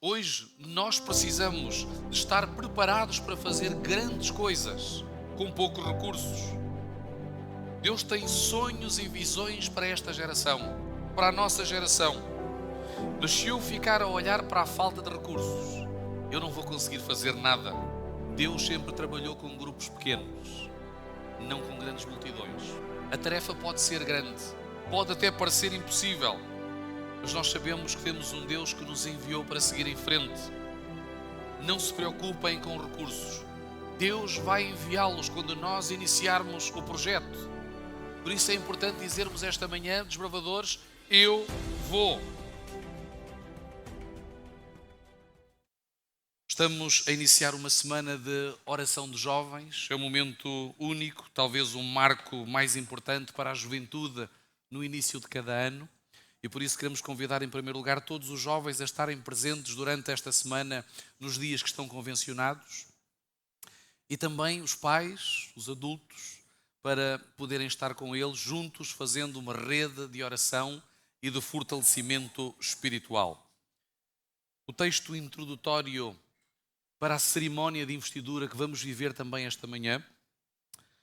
Hoje nós precisamos de estar preparados para fazer grandes coisas com poucos recursos. Deus tem sonhos e visões para esta geração, para a nossa geração. Mas se eu ficar a olhar para a falta de recursos, eu não vou conseguir fazer nada. Deus sempre trabalhou com grupos pequenos, não com grandes multidões. A tarefa pode ser grande, pode até parecer impossível, mas nós sabemos que temos um Deus que nos enviou para seguir em frente. Não se preocupem com recursos. Deus vai enviá-los quando nós iniciarmos o projeto. Por isso é importante dizermos esta manhã, desbravadores, eu vou. Estamos a iniciar uma semana de oração de jovens. É um momento único, talvez um marco mais importante para a juventude no início de cada ano. E por isso queremos convidar em primeiro lugar todos os jovens a estarem presentes durante esta semana nos dias que estão convencionados. E também os pais, os adultos, para poderem estar com eles juntos fazendo uma rede de oração e de fortalecimento espiritual. O texto introdutório para a cerimónia de investidura que vamos viver também esta manhã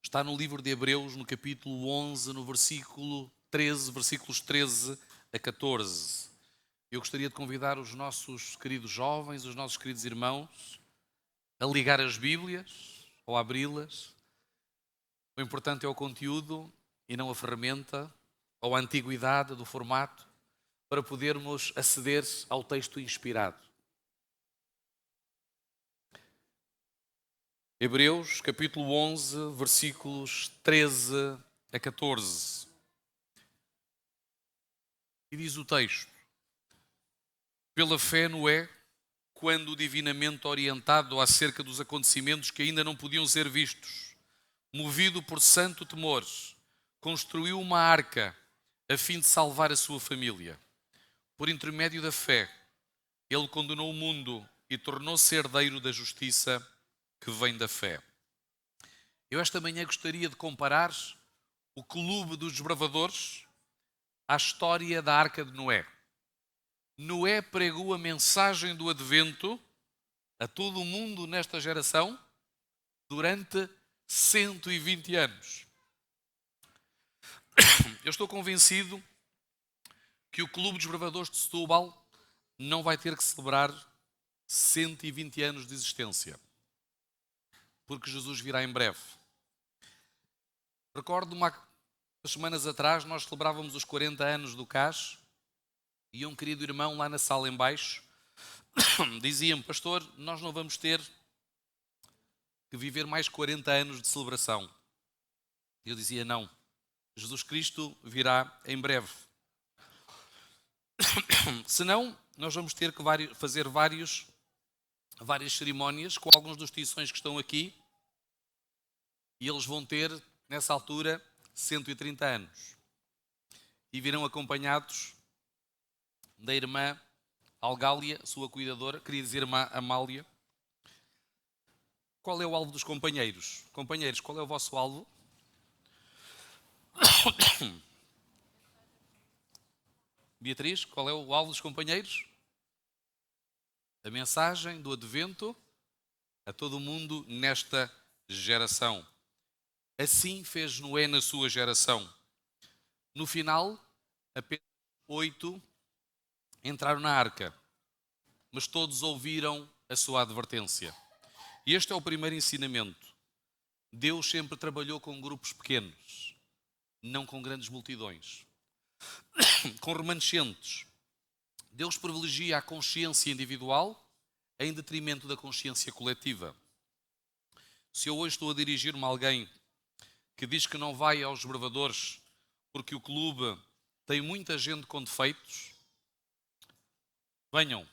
está no livro de Hebreus, no capítulo 11, no versículo 13, versículos 13 a 14. Eu gostaria de convidar os nossos queridos jovens, os nossos queridos irmãos, a ligar as Bíblias ou a abri-las. O importante é o conteúdo e não a ferramenta ou a antiguidade do formato para podermos aceder ao texto inspirado. Hebreus, capítulo 11, versículos 13 a 14. E diz o texto: pela fé Noé, quando divinamente orientado acerca dos acontecimentos que ainda não podiam ser vistos, movido por santo temor, construiu uma arca a fim de salvar a sua família. Por intermédio da fé, ele condenou o mundo e tornou-se herdeiro da justiça que vem da fé. Eu esta manhã gostaria de comparar o clube dos desbravadores à história da Arca de Noé. Noé pregou a mensagem do Advento a todo o mundo nesta geração durante 120 anos. Eu estou convencido que o Clube dos Desbravadores de Setúbal não vai ter que celebrar 120 anos de existência, porque Jesus virá em breve. Recordo umas semanas atrás nós celebrávamos os 40 anos do CAS e um querido irmão lá na sala em baixo dizia-me: pastor, nós não vamos ter que viver mais 40 anos de celebração. Eu dizia: não, Jesus Cristo virá em breve. Senão, nós vamos ter que fazer várias cerimónias com alguns dos tições que estão aqui e eles vão ter, nessa altura, 130 anos. E virão acompanhados da irmã Algália, sua cuidadora, querida irmã Amália. Qual é o alvo dos companheiros? Companheiros, qual é o vosso alvo? Beatriz, qual é o alvo dos companheiros? A mensagem do Advento a todo o mundo nesta geração. Assim fez Noé na sua geração. No final, apenas 8 entraram na arca, mas todos ouviram a sua advertência. E este é o primeiro ensinamento. Deus sempre trabalhou com grupos pequenos, não com grandes multidões. Com remanescentes. Deus privilegia a consciência individual em detrimento da consciência coletiva. Se eu hoje estou a dirigir-me a alguém que diz que não vai aos desbravadores porque o clube tem muita gente com defeitos, venham.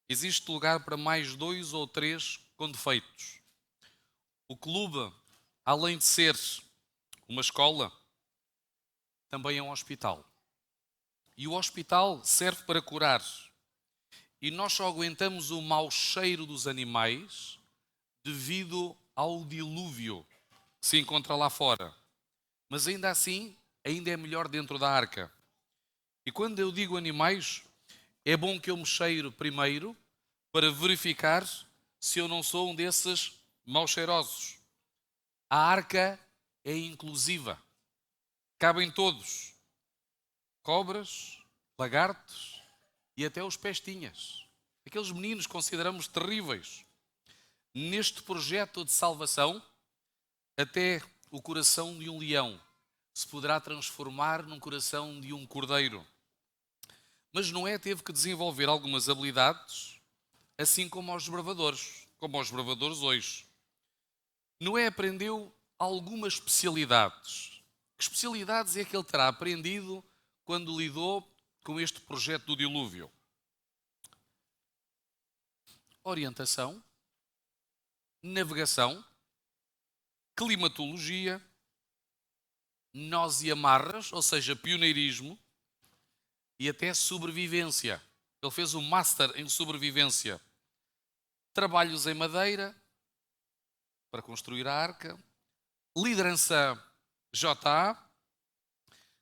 Existe lugar para mais 2 ou 3 com defeitos. O clube, além de ser uma escola, também é um hospital. E o hospital serve para curar. E nós só aguentamos o mau cheiro dos animais devido ao dilúvio que se encontra lá fora. Mas ainda assim, ainda é melhor dentro da arca. E quando eu digo animais, é bom que eu me cheire primeiro para verificar se eu não sou um desses maus cheirosos. A arca é inclusiva. Cabem todos. Cobras, lagartos e até os pestinhas. Aqueles meninos que consideramos terríveis. Neste projeto de salvação, até o coração de um leão se poderá transformar num coração de um cordeiro. Mas Noé teve que desenvolver algumas habilidades, assim como aos bravadores hoje. Noé aprendeu algumas especialidades. Que especialidades é que ele terá aprendido quando lidou com este projeto do dilúvio? Orientação, navegação, climatologia, nós e amarras, ou seja, pioneirismo, e até sobrevivência. Ele fez um Master em sobrevivência. Trabalhos em madeira, para construir a arca. Liderança JA.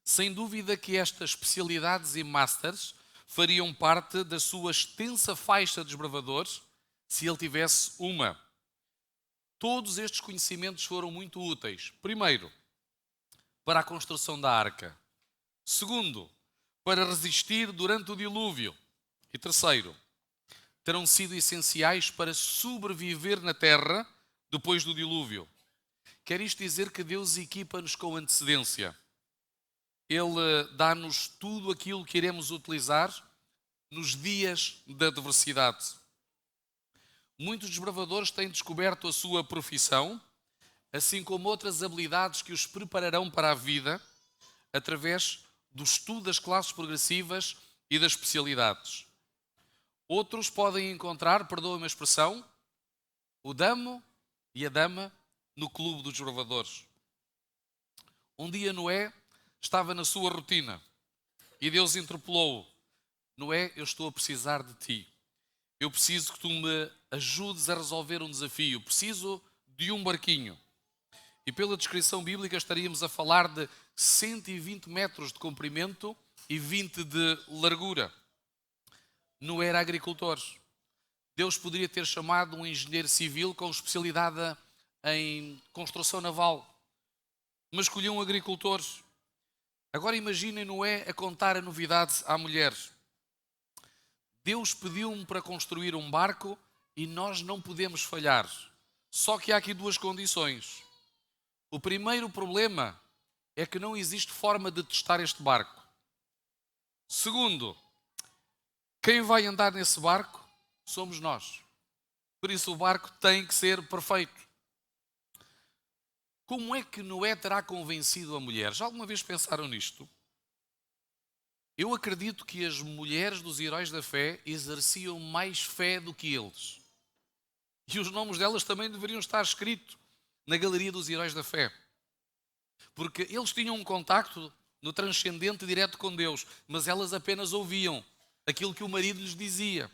Sem dúvida que estas especialidades e Masters fariam parte da sua extensa faixa de desbravadores, se ele tivesse uma. Todos estes conhecimentos foram muito úteis. Primeiro, para a construção da arca. Segundo, para resistir durante o dilúvio. E terceiro, terão sido essenciais para sobreviver na terra depois do dilúvio. Quer isto dizer que Deus equipa-nos com antecedência. Ele dá-nos tudo aquilo que iremos utilizar nos dias da adversidade. Muitos desbravadores têm descoberto a sua profissão, assim como outras habilidades que os prepararão para a vida, através do estudo das classes progressivas e das especialidades. Outros podem encontrar, perdoem-me a expressão, o damo e a dama no clube dos desbravadores. Um dia Noé estava na sua rotina e Deus interpelou-o. Noé, eu estou a precisar de ti. Eu preciso que tu me ajudes a resolver um desafio. Preciso de um barquinho. E pela descrição bíblica estaríamos a falar de 120 metros de comprimento e 20 de largura. Noé era agricultor. Deus poderia ter chamado um engenheiro civil com especialidade em construção naval, mas escolheu um agricultor. Agora imaginem Noé a contar a novidade à mulher. Deus pediu-me para construir um barco e nós não podemos falhar. Só que há aqui duas condições. O primeiro problema é que não existe forma de testar este barco. Segundo, quem vai andar nesse barco somos nós. Por isso o barco tem que ser perfeito. Como é que Noé terá convencido a mulher? Já alguma vez pensaram nisto? Eu acredito que as mulheres dos heróis da fé exerciam mais fé do que eles. E os nomes delas também deveriam estar escritos na galeria dos heróis da fé. Porque eles tinham um contacto no transcendente direto com Deus, mas elas apenas ouviam aquilo que o marido lhes dizia.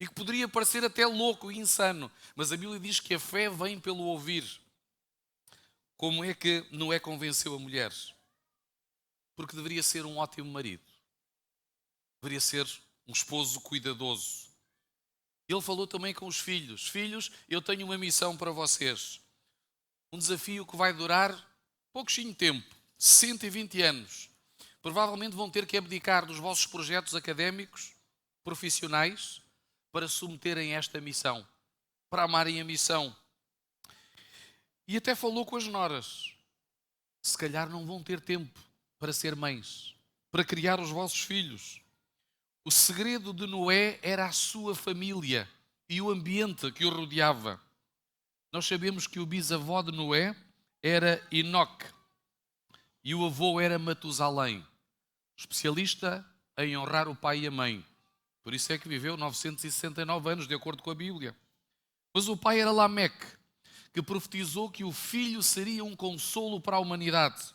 E que poderia parecer até louco e insano, mas a Bíblia diz que a fé vem pelo ouvir. Como é que Noé convenceu a mulher? Porque deveria ser um ótimo marido. Deveria ser um esposo cuidadoso. Ele falou também com os filhos. Filhos, eu tenho uma missão para vocês. Um desafio que vai durar pouquinho tempo, 120 anos. Provavelmente vão ter que abdicar dos vossos projetos académicos, profissionais, para submeterem esta missão, para amarem a missão. E até falou com as noras. Se calhar não vão ter tempo para ser mães, para criar os vossos filhos. O segredo de Noé era a sua família e o ambiente que o rodeava. Nós sabemos que o bisavó de Noé era Enoque e o avô era Matusalém, especialista em honrar o pai e a mãe. Por isso é que viveu 969 anos, de acordo com a Bíblia. Mas o pai era Lameque, que profetizou que o filho seria um consolo para a humanidade.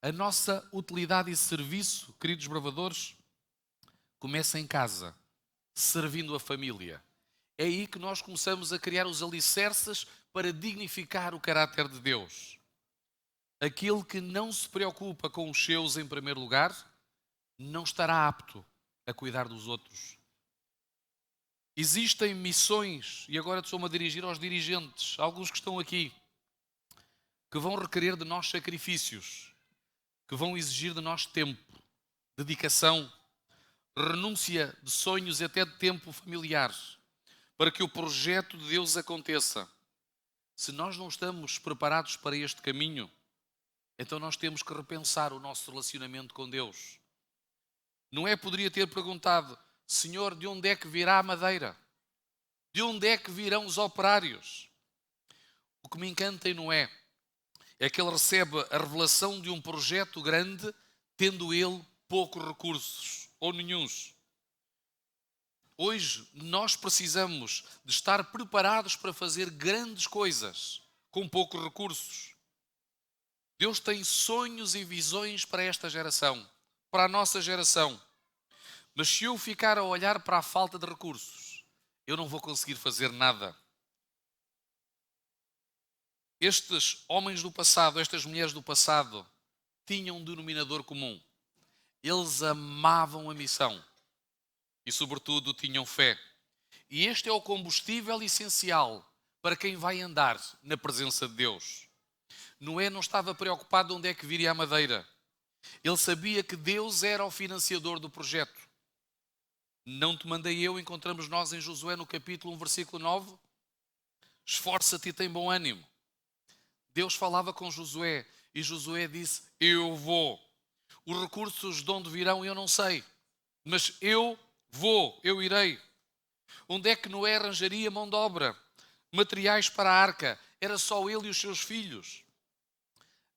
A nossa utilidade e serviço, queridos bravadores, começa em casa, servindo a família. É aí que nós começamos a criar os alicerces para dignificar o caráter de Deus. Aquele que não se preocupa com os seus em primeiro lugar, não estará apto a cuidar dos outros. Existem missões, e agora estou-me a dirigir aos dirigentes, alguns que estão aqui, que vão requerer de nós sacrifícios, que vão exigir de nós tempo, dedicação, renúncia de sonhos e até de tempo familiar, para que o projeto de Deus aconteça. Se nós não estamos preparados para este caminho, então nós temos que repensar o nosso relacionamento com Deus. Noé poderia ter perguntado: Senhor, de onde é que virá a madeira? De onde é que virão os operários? O que me encanta em Noé é que ele recebe a revelação de um projeto grande, tendo ele poucos recursos, ou nenhuns. Hoje nós precisamos de estar preparados para fazer grandes coisas com poucos recursos. Deus tem sonhos e visões para esta geração, para a nossa geração. Mas se eu ficar a olhar para a falta de recursos, eu não vou conseguir fazer nada. Estes homens do passado, estas mulheres do passado, tinham um denominador comum. Eles amavam a missão e, sobretudo, tinham fé. E este é o combustível essencial para quem vai andar na presença de Deus. Noé não estava preocupado onde é que viria a madeira. Ele sabia que Deus era o financiador do projeto. Não te mandei eu, encontramos nós em Josué no capítulo 1, versículo 9. Esforça-te e tem bom ânimo. Deus falava com Josué e Josué disse: eu vou. Os recursos de onde virão eu não sei, mas eu vou, eu irei. Onde é que Noé arranjaria mão de obra? Materiais para a arca? Era só ele e os seus filhos.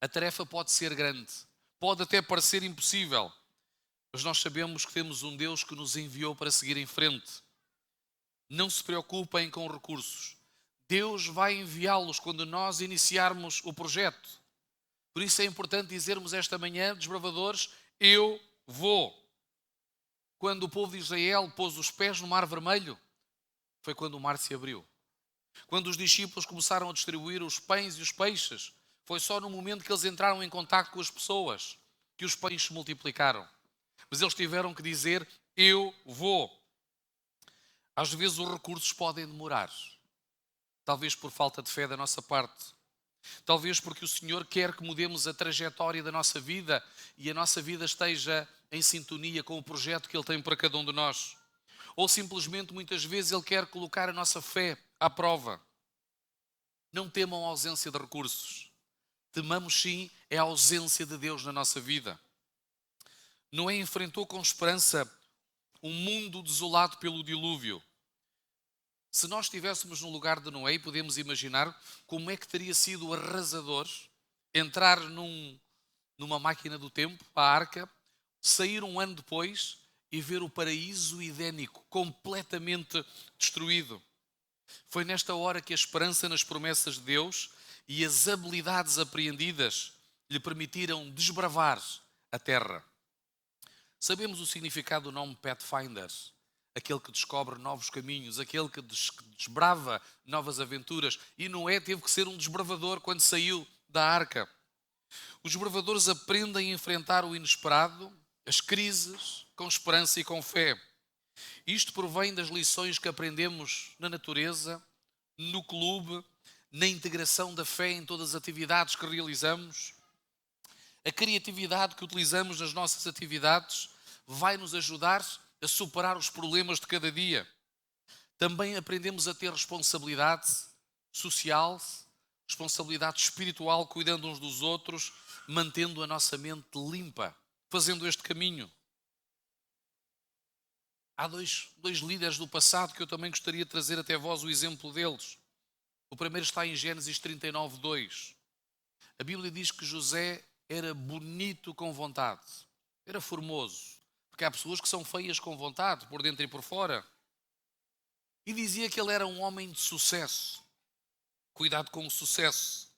A tarefa pode ser grande, pode até parecer impossível, mas nós sabemos que temos um Deus que nos enviou para seguir em frente. Não se preocupem com recursos. Deus vai enviá-los quando nós iniciarmos o projeto. Por isso é importante dizermos esta manhã, desbravadores, eu vou. Quando o povo de Israel pôs os pés no Mar Vermelho, foi quando o mar se abriu. Quando os discípulos começaram a distribuir os pães e os peixes, foi só no momento que eles entraram em contato com as pessoas que os pães se multiplicaram. Mas eles tiveram que dizer, eu vou. Às vezes os recursos podem demorar. Talvez por falta de fé da nossa parte. Talvez porque o Senhor quer que mudemos a trajetória da nossa vida e a nossa vida esteja em sintonia com o projeto que Ele tem para cada um de nós. Ou simplesmente, muitas vezes, Ele quer colocar a nossa fé à prova. Não temam a ausência de recursos. Temamos sim é a ausência de Deus na nossa vida. Noé enfrentou com esperança um mundo desolado pelo dilúvio. Se nós estivéssemos no lugar de Noé, podemos imaginar como é que teria sido arrasador entrar numa máquina do tempo, a arca, sair um ano depois e ver o paraíso edénico completamente destruído. Foi nesta hora que a esperança nas promessas de Deus e as habilidades apreendidas lhe permitiram desbravar a terra. Sabemos o significado do nome Pathfinder, aquele que descobre novos caminhos, aquele que desbrava novas aventuras. E Noé teve que ser um desbravador quando saiu da arca. Os desbravadores aprendem a enfrentar o inesperado, as crises, com esperança e com fé. Isto provém das lições que aprendemos na natureza, no clube, na integração da fé em todas as atividades que realizamos. A criatividade que utilizamos nas nossas atividades vai nos ajudar a superar os problemas de cada dia. Também aprendemos a ter responsabilidade social, responsabilidade espiritual, cuidando uns dos outros, mantendo a nossa mente limpa, fazendo este caminho. Há dois líderes do passado que eu também gostaria de trazer até vós o exemplo deles. O primeiro está em Gênesis 39, 2. A Bíblia diz que José era bonito com vontade, era formoso. Porque há pessoas que são feias com vontade, por dentro e por fora. E dizia que ele era um homem de sucesso. Cuidado com o sucesso.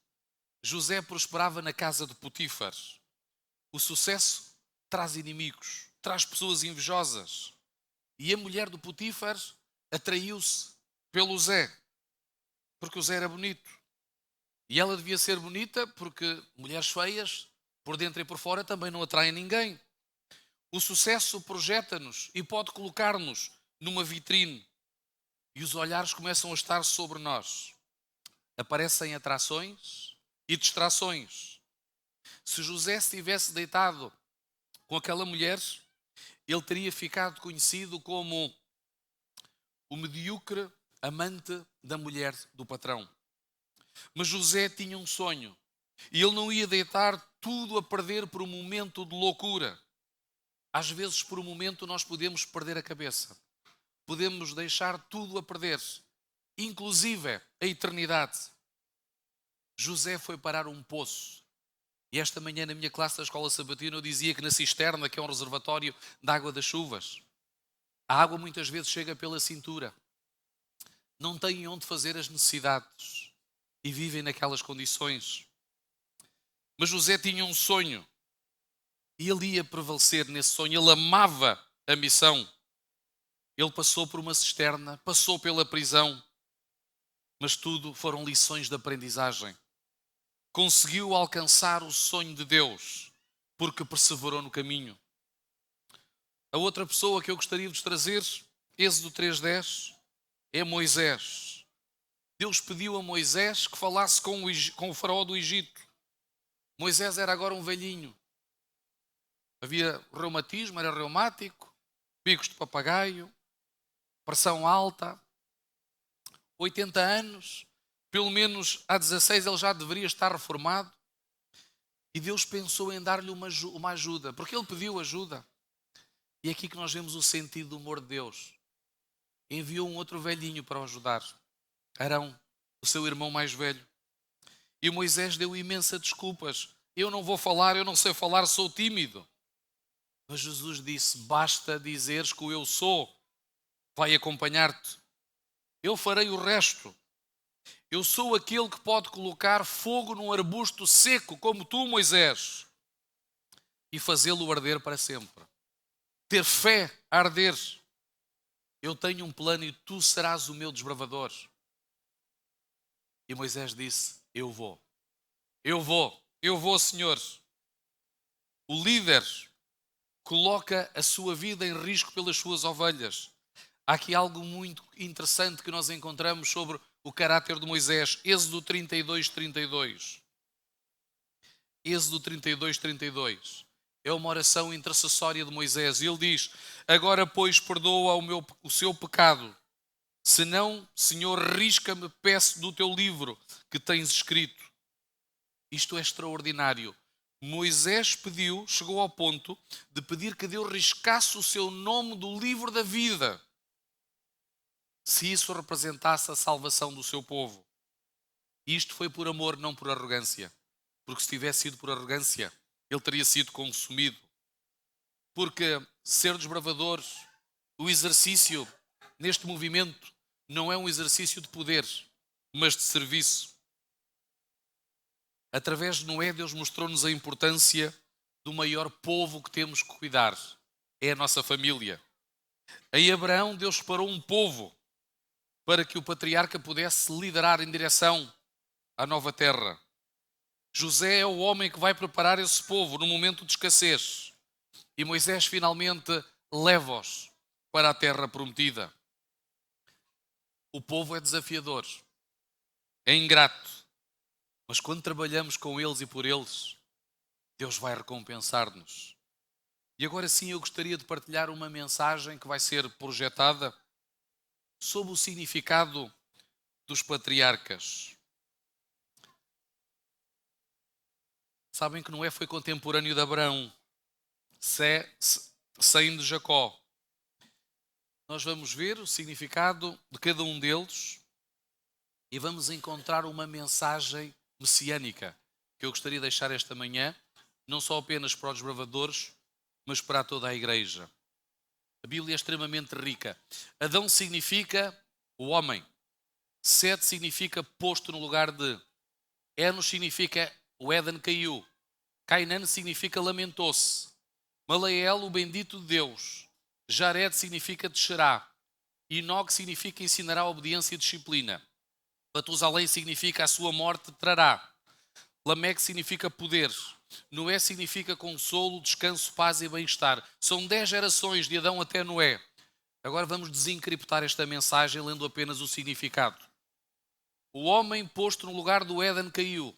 José prosperava na casa de Potifar. O sucesso traz inimigos, traz pessoas invejosas. E a mulher de Potifar atraiu-se pelo Zé, porque o Zé era bonito. E ela devia ser bonita porque mulheres feias, por dentro e por fora, também não atraem ninguém. O sucesso projeta-nos e pode colocar-nos numa vitrine. e os olhares começam a estar sobre nós. Aparecem atrações e distrações. Se José estivesse deitado com aquela mulher, ele teria ficado conhecido como o medíocre amante da mulher do patrão. Mas José tinha um sonho e ele não ia deitar tudo a perder por um momento de loucura. Às vezes, por um momento, nós podemos perder a cabeça. Podemos deixar tudo a perder, inclusive a eternidade. José foi parar um poço. E esta manhã, na minha classe da escola sabatina, eu dizia que na cisterna, que é um reservatório de água das chuvas, a água muitas vezes chega pela cintura. Não têm onde fazer as necessidades e vivem naquelas condições. Mas José tinha um sonho e ele ia prevalecer nesse sonho. Ele amava a missão. Ele passou por uma cisterna, passou pela prisão, mas tudo foram lições de aprendizagem. Conseguiu alcançar o sonho de Deus porque perseverou no caminho. A outra pessoa que eu gostaria de vos trazer, Êxodo 3:10, é Moisés. Deus pediu a Moisés que falasse com o faraó do Egito. Moisés era agora um velhinho. Havia reumatismo, era reumático, bicos de papagaio, pressão alta, 80 anos, pelo menos há 16 ele já deveria estar reformado. E Deus pensou em dar-lhe uma ajuda, porque ele pediu ajuda. E é aqui que nós vemos o sentido do humor de Deus. Enviou um outro velhinho para o ajudar, Arão, o seu irmão mais velho. E Moisés deu imensas desculpas. Eu não vou falar, eu não sei falar, sou tímido. Mas Jesus disse, basta dizeres que o eu sou vai acompanhar-te. Eu farei o resto. Eu sou aquele que pode colocar fogo num arbusto seco, como tu, Moisés, e fazê-lo arder para sempre. Ter fé a arder. Eu tenho um plano e tu serás o meu desbravador. E Moisés disse, eu vou, Senhor. O líder coloca a sua vida em risco pelas suas ovelhas. Há aqui algo muito interessante que nós encontramos sobre o caráter de Moisés. Êxodo 32:32. Êxodo 32:32. É uma oração intercessória de Moisés. Ele diz, agora pois perdoa o seu pecado. Se não, Senhor, risca-me, peço do teu livro que tens escrito. Isto é extraordinário. Moisés chegou ao ponto de pedir que Deus riscasse o seu nome do livro da vida, se isso representasse a salvação do seu povo. Isto foi por amor, não por arrogância. Porque se tivesse sido por arrogância, ele teria sido consumido. Porque ser desbravador, o exercício neste movimento, não é um exercício de poder, mas de serviço. Através de Noé, Deus mostrou-nos a importância do maior povo que temos que cuidar. É a nossa família. Em Abraão, Deus separou um povo para que o patriarca pudesse liderar em direção à nova terra. José é o homem que vai preparar esse povo no momento de escassez. E Moisés finalmente leva-os para a terra prometida. O povo é desafiador, é ingrato. Mas quando trabalhamos com eles e por eles, Deus vai recompensar-nos. E agora sim eu gostaria de partilhar uma mensagem que vai ser projetada sobre o significado dos patriarcas. Sabem que Noé foi contemporâneo de Abraão, Sem de Jacó. Nós vamos ver o significado de cada um deles e vamos encontrar uma mensagem messiânica que eu gostaria de deixar esta manhã, não só apenas para os desbravadores, mas para toda a igreja. A Bíblia é extremamente rica. Adão significa o homem. Sete significa posto no lugar de. Enos significa o Éden caiu. Cainã significa lamentou-se. Malael, o bendito de Deus. Jared significa descerá. Enoque significa ensinará obediência e disciplina. Matusalém significa a sua morte trará. Lameque significa poder. Noé significa consolo, descanso, paz e bem-estar. São 10 gerações de Adão até Noé. Agora vamos desencriptar esta mensagem lendo apenas o significado. O homem posto no lugar do Éden caiu.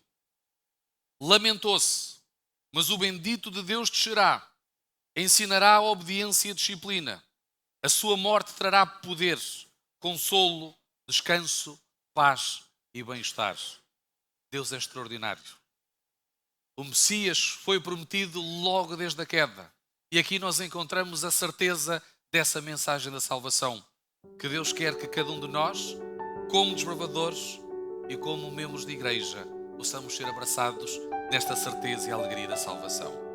Lamentou-se, mas o bendito de Deus descerá. Ensinará a obediência e a disciplina. A sua morte trará poder, consolo, descanso, paz e bem-estar. Deus é extraordinário. O Messias foi prometido logo desde a queda. E aqui nós encontramos a certeza dessa mensagem da salvação. Que Deus quer que cada um de nós, como desbravadores e como membros de igreja, possamos ser abraçados nesta certeza e alegria da salvação.